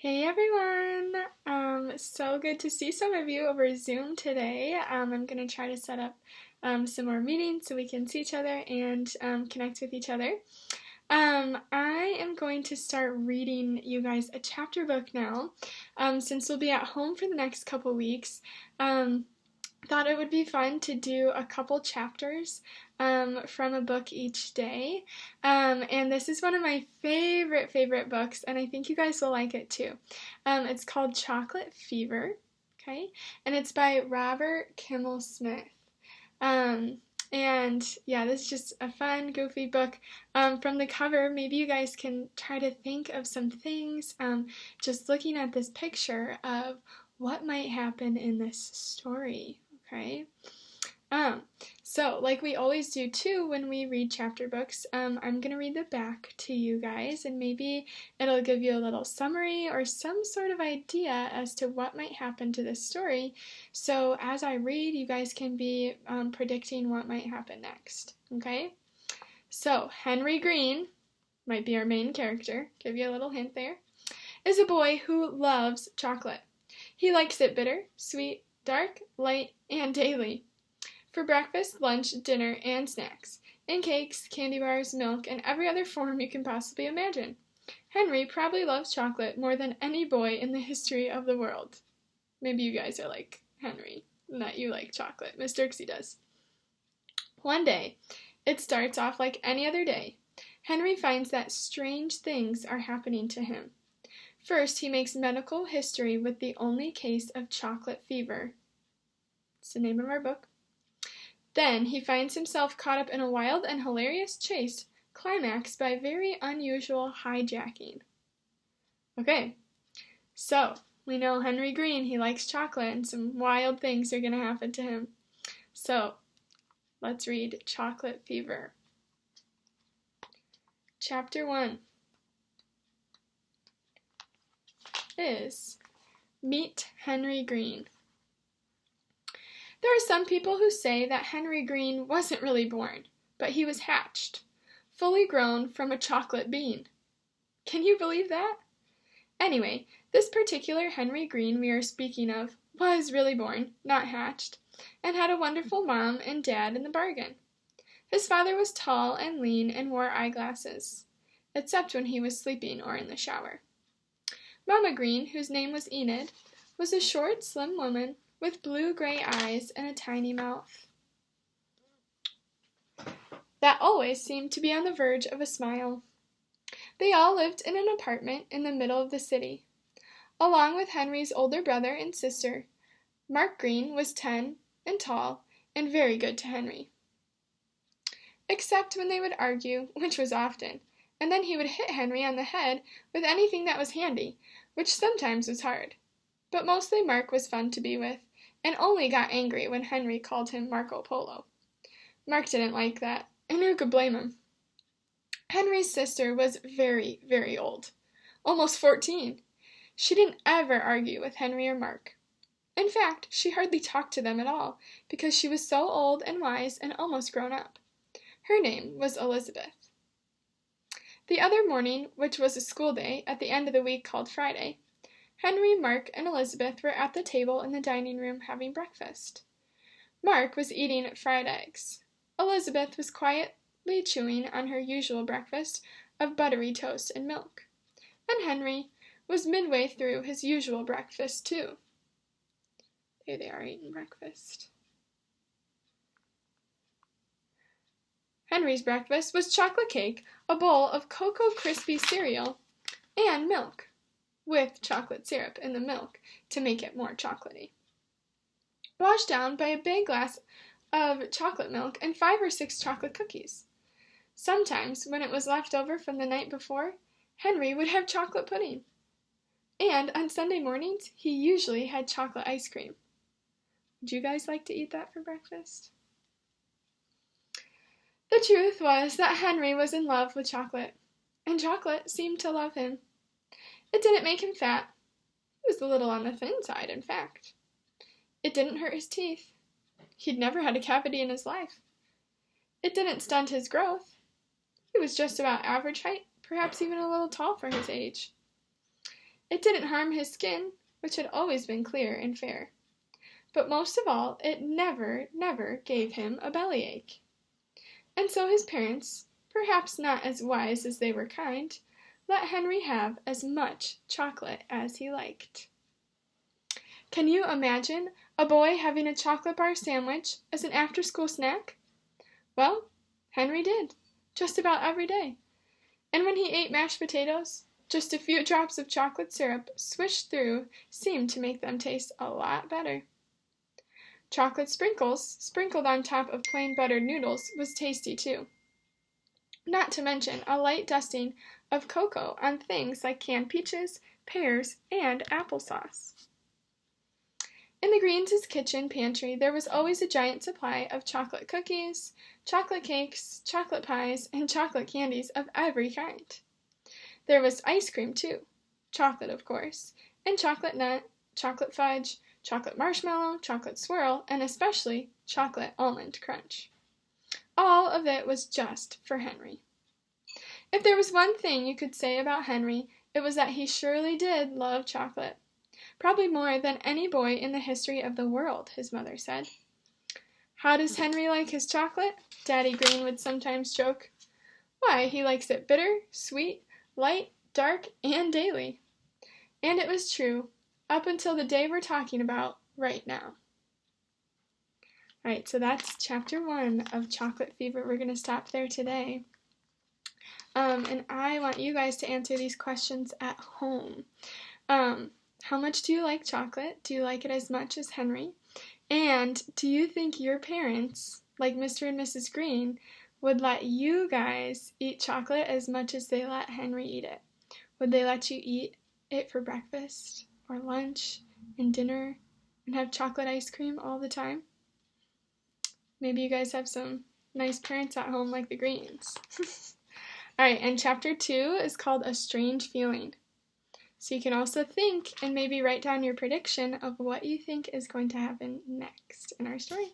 Hey everyone! So good to see some of you over Zoom today. I'm going to try to set up some more meetings so we can see each other and connect with each other. I am going to start reading you guys a chapter book now, since we'll be at home for the next couple weeks. Thought it would be fun to do a couple chapters from a book each day. And this is one of my favorite books, and I think you guys will like it too. It's called Chocolate Fever, okay? And it's by Robert Kimmel Smith. And yeah, this is just a fun, goofy book. From the cover, maybe you guys can try to think of some things, just looking at this picture of what might happen in this story, okay? So like we always do too when we read chapter books, I'm going to read the back to you guys, and maybe it'll give you a little summary or some sort of idea as to what might happen to this story. So as I read, you guys can be predicting what might happen next, okay? So Henry Green might be our main character, give you a little hint there, is a boy who loves chocolate. He likes it bitter, sweet, dark, light, and daily. For breakfast, lunch, dinner, and snacks. In cakes, candy bars, milk, and every other form you can possibly imagine. Henry probably loves chocolate more than any boy in the history of the world. Maybe you guys are like Henry, and that you like chocolate. Miss Dirkse does. One day, it starts off like any other day. Henry finds that strange things are happening to him. First, he makes medical history with the only case of chocolate fever. It's the name of our book. Then he finds himself caught up in a wild and hilarious chase, climaxed by very unusual hijacking. Okay, so we know Henry Green, he likes chocolate, and some wild things are going to happen to him. So let's read Chocolate Fever. Chapter 1 is Meet Henry Green. There are some people who say that Henry Green wasn't really born, but he was hatched, fully grown from a chocolate bean. Can you believe that? Anyway, this particular Henry Green we are speaking of was really born, not hatched, and had a wonderful mom and dad in the bargain. His father was tall and lean and wore eyeglasses, except when he was sleeping or in the shower. Mama Green, whose name was Enid, was a short, slim woman with blue-gray eyes and a tiny mouth that always seemed to be on the verge of a smile. They all lived in an apartment in the middle of the city. Along with Henry's older brother and sister, Mark Green was 10 and tall and very good to Henry. Except when they would argue, which was often, and then he would hit Henry on the head with anything that was handy, which sometimes was hard. But mostly Mark was fun to be with, and only got angry when Henry called him Marco Polo. Mark didn't like that, and who could blame him? Henry's sister was very old, almost 14. She didn't ever argue with Henry or Mark. In fact, she hardly talked to them at all, because she was so old and wise and almost grown up. Her name was Elizabeth. The other morning, which was a school day at the end of the week called Friday, Henry, Mark, and Elizabeth were at the table in the dining room having breakfast. Mark was eating fried eggs. Elizabeth was quietly chewing on her usual breakfast of buttery toast and milk. And Henry was midway through his usual breakfast, too. There they are eating breakfast. Henry's breakfast was chocolate cake, a bowl of Cocoa Crispy cereal, and milk, with chocolate syrup in the milk to make it more chocolatey, washed down by a big glass of chocolate milk and 5 or 6 chocolate cookies. Sometimes, when it was left over from the night before, Henry would have chocolate pudding. And on Sunday mornings, he usually had chocolate ice cream. Would you guys like to eat that for breakfast? The truth was that Henry was in love with chocolate, and chocolate seemed to love him. It didn't make him fat. He was a little on the thin side, in fact. It didn't hurt his teeth. He'd never had a cavity in his life. It didn't stunt his growth. He was just about average height, perhaps even a little tall for his age. It didn't harm his skin, which had always been clear and fair. But most of all, it never, never gave him a bellyache. And so his parents, perhaps not as wise as they were kind, let Henry have as much chocolate as he liked. Can you imagine a boy having a chocolate bar sandwich as an after-school snack? Well, Henry did, just about every day. And when he ate mashed potatoes, just a few drops of chocolate syrup swished through seemed to make them taste a lot better. Chocolate sprinkles, sprinkled on top of plain buttered noodles, was tasty too. Not to mention a light dusting of cocoa on things like canned peaches, pears, and applesauce. In the Greens' kitchen pantry, there was always a giant supply of chocolate cookies, chocolate cakes, chocolate pies, and chocolate candies of every kind. There was ice cream, too. Chocolate, of course, and chocolate nut, chocolate fudge, chocolate marshmallow, chocolate swirl, and especially chocolate almond crunch. All of it was just for Henry. If there was one thing you could say about Henry, it was that he surely did love chocolate. Probably more than any boy in the history of the world, his mother said. How does Henry like his chocolate? Daddy Green would sometimes joke. Why, he likes it bitter, sweet, light, dark, and daily. And it was true, up until the day we're talking about right now. Alright, so that's chapter 1 of Chocolate Fever. We're going to stop there today. And I want you guys to answer these questions at home. How much do you like chocolate? Do you like it as much as Henry? And do you think your parents, like Mr. and Mrs. Green, would let you guys eat chocolate as much as they let Henry eat it? Would they let you eat it for breakfast or lunch and dinner and have chocolate ice cream all the time? Maybe you guys have some nice parents at home like the Greens. Alright, and chapter 2 is called A Strange Feeling. So you can also think and maybe write down your prediction of what you think is going to happen next in our story.